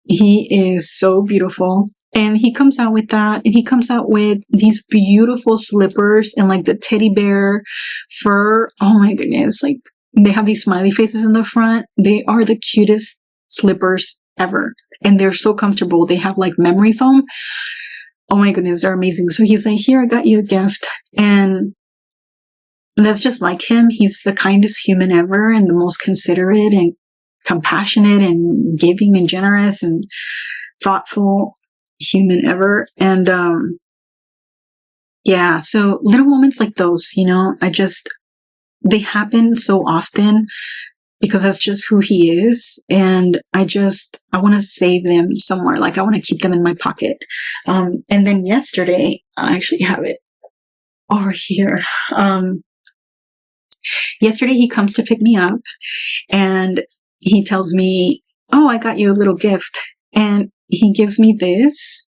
he is so beautiful. And he comes out with that, and he comes out with these beautiful slippers and like the teddy bear fur. Oh my goodness. Like, they have these smiley faces in the front. They are the cutest slippers ever. And they're so comfortable. They have like memory foam. Oh my goodness, they're amazing. So he's like, here, I got you a gift. And that's just like him. He's the kindest human ever and the most considerate and compassionate and giving and generous and thoughtful human ever. And yeah, so little moments like those, you know, they happen so often because that's just who he is. And I want to save them somewhere. Like, I want to keep them in my pocket. And then yesterday, I actually have it over here. Yesterday he comes to pick me up and he tells me, oh, I got you a little gift. And he gives me this,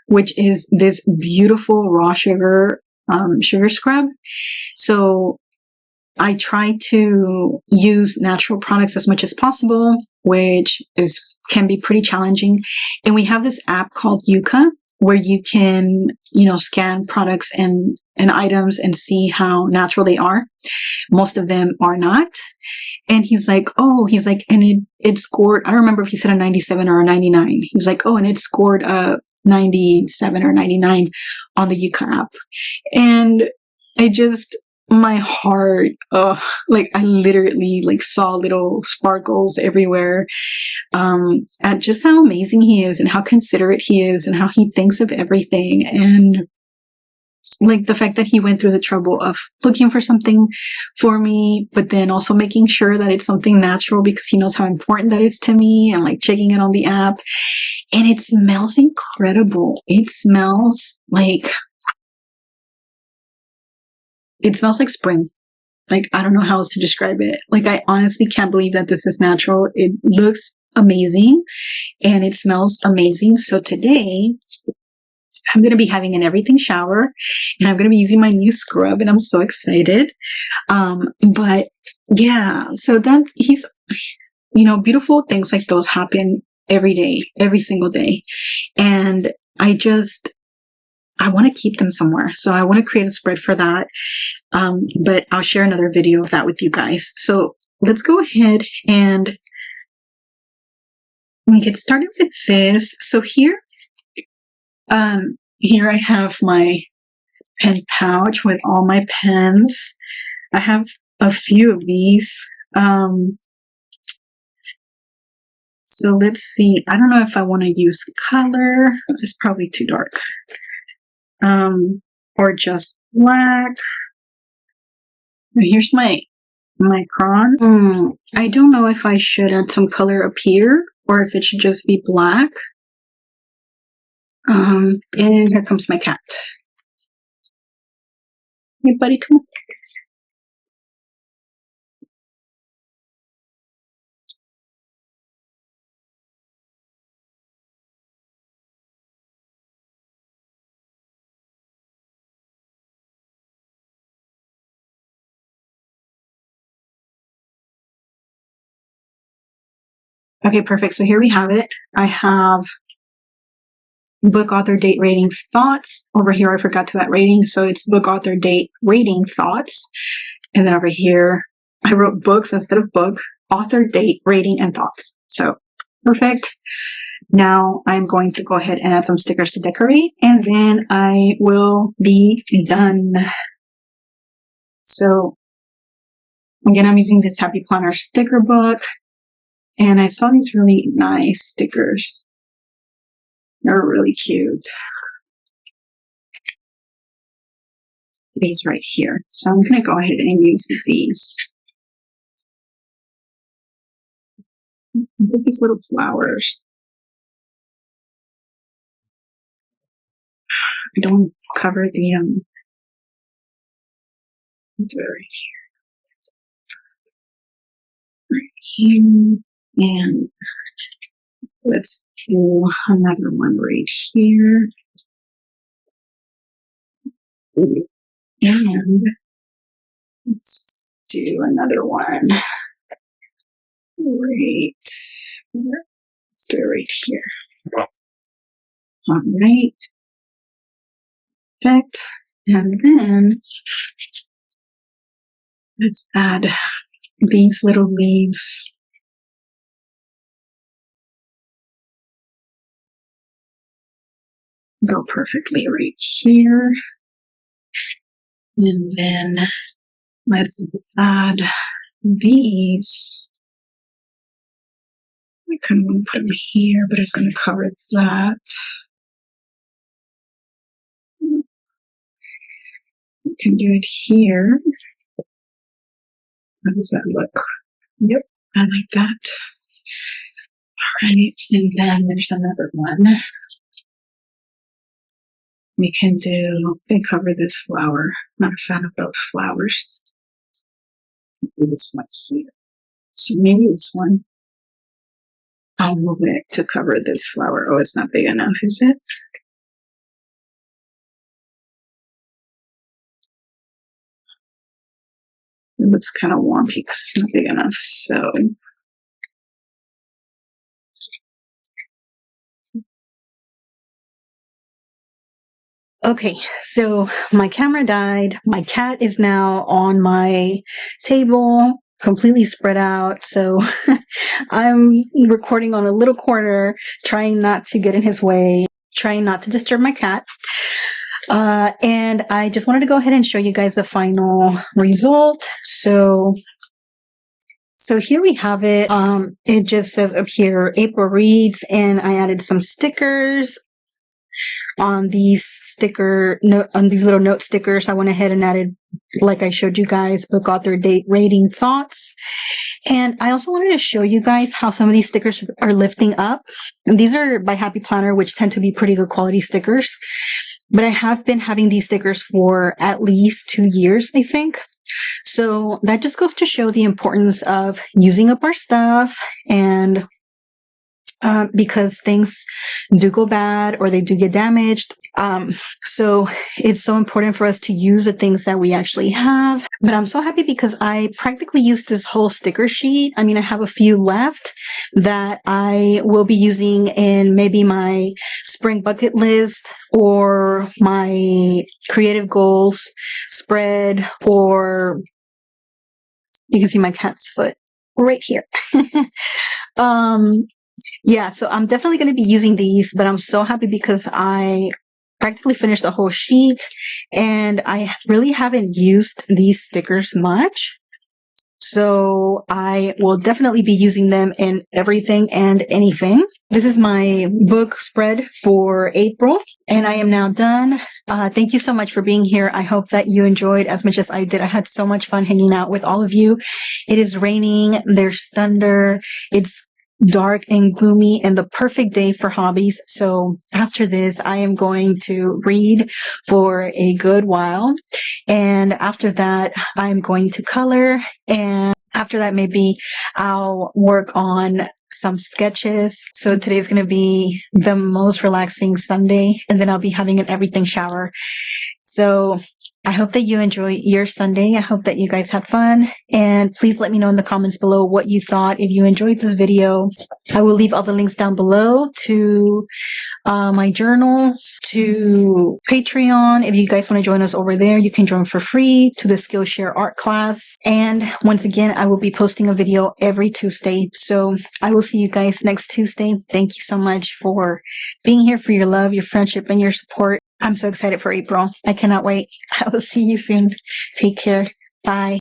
which is this beautiful raw sugar, sugar scrub. So I try to use natural products as much as possible, which can be pretty challenging. And we have this app called Yuka where you can, you know, scan products and items and see how natural they are. Most of them are not. And he's like, and it scored, I don't remember if he said a 97 or a 99. He's like, oh, and it scored a 97 or 99 on the Yuka app. And my heart, like I literally like saw little sparkles everywhere, at just how amazing he is and how considerate he is and how he thinks of everything. And like the fact that he went through the trouble of looking for something for me, but then also making sure that it's something natural because he knows how important that is to me, and like checking it on the app. And it smells incredible. It smells like spring. Like, I don't know how else to describe it. Like, I honestly can't believe that this is natural. It looks amazing and it smells amazing. So today I'm going to be having an everything shower and I'm going to be using my new scrub and I'm so excited. But yeah, so he's, you know, beautiful things like those happen every day, every single day. And I want to keep them somewhere. So I want to create a spread for that. But I'll share another video of that with you guys. So let's go ahead and get started with this. So here I have my pen pouch with all my pens. I have a few of these. So let's see. I don't know if I want to use color. It's probably too dark. Or just black. Here's my crayon. I don't know if I should add some color up here or if it should just be black. And here comes my cat. Hey, buddy, come on. Okay, perfect. So here we have it. I have book author date ratings thoughts. Over here, I forgot to add rating. So it's book author date rating thoughts. And then over here, I wrote books instead of book, author date rating and thoughts. So perfect. Now I'm going to go ahead and add some stickers to decorate and then I will be done. So again, I'm using this Happy Planner sticker book. And I saw these really nice stickers. They're really cute. These right here. So I'm going to go ahead and use these. With these little flowers. I don't cover the, let's do it right here. And let's do another one right here. And let's do another one. Right. Let's do it right here. All right. Perfect. And then let's add these little leaves. Go perfectly right here. And then let's add these. I kind of want to put them here, but it's going to cover that. We can do it here. How does that look? Yep, I like that. All right, and then there's another one. We can cover this flower. Not a fan of those flowers. Do this one here. So maybe this one, I'll move it to cover this flower. Oh, it's not big enough, is it? It looks kind of wonky because it's not big enough. So okay, so my camera died. My cat is now on my table, completely spread out. So I'm recording on a little corner, trying not to get in his way, trying not to disturb my cat. And I just wanted to go ahead and show you guys the final result. So here we have it. It just says up here, April reads, and I added some stickers on these little note stickers. I went ahead and added, like I showed you guys, book, author, date, rating, thoughts. And I also wanted to show you guys how some of these stickers are lifting up. And these are by Happy Planner, which tend to be pretty good quality stickers. But I have been having these stickers for at least 2 years, I think. So that just goes to show the importance of using up our stuff, and because things do go bad or they do get damaged. So it's so important for us to use the things that we actually have. But I'm so happy because I practically used this whole sticker sheet. I mean, I have a few left that I will be using in maybe my spring bucket list or my creative goals spread, or you can see my cat's foot right here. Yeah, so I'm definitely going to be using these, but I'm so happy because I practically finished the whole sheet, and I really haven't used these stickers much. So I will definitely be using them in everything and anything. This is my book spread for April, and I am now done. Thank you so much for being here. I hope that you enjoyed as much as I did. I had so much fun hanging out with all of you. It is raining. There's thunder. It's dark and gloomy and the perfect day for hobbies. So after this, I am going to read for a good while. And after that, I'm going to color. And after that, maybe I'll work on some sketches. So today's going to be the most relaxing Sunday. And then I'll be having an everything shower. So I hope that you enjoy your Sunday. I hope that you guys had fun. And please let me know in the comments below what you thought. If you enjoyed this video, I will leave all the links down below to my journals, to Patreon. If you guys want to join us over there, you can join for free, to the Skillshare art class. And once again, I will be posting a video every Tuesday. So I will see you guys next Tuesday. Thank you so much for being here, for your love, your friendship, and your support. I'm so excited for April. I cannot wait. I will see you soon. Take care. Bye.